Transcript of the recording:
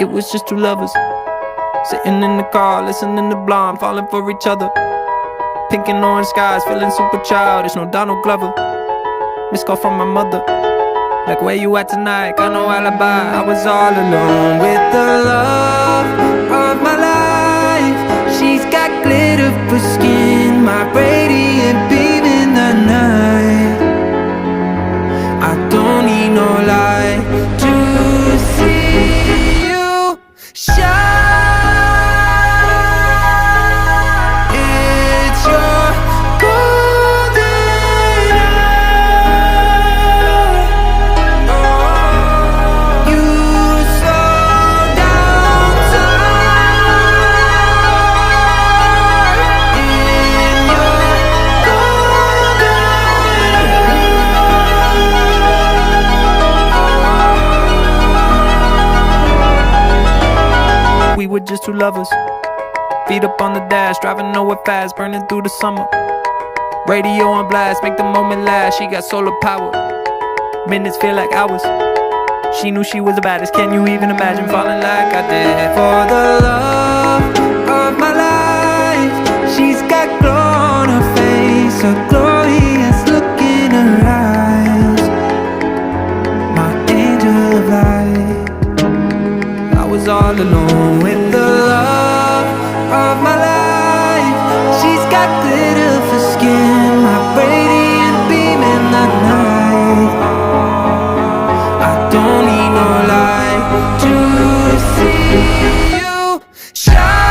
It was just two lovers sitting in the car, listening to Blonde, falling for each other. Pink and orange skies, feeling super childish. No Donald Glover. Missed call from my mother, like, where you at tonight? Got no alibi. I was all alone with the love of my life. She's got glitter for skin, my radiant beam in the night. I don't need no light to see you shine. It's your golden eye. Oh, you slow down time in your golden eye. We were just two lovers, feet up on the dash, driving nowhere fast, burning through the summer. Radio on blast, make the moment last. She got solar power, minutes feel like hours. She knew she was the baddest, can you even imagine falling like I did? For the love of my life, she's got glow on her face, a glorious look in her eyes. My angel of light. I was all alone with the love of my life. She's got glitter for skin, my radiant beam in the night. I don't need no light to see you shine.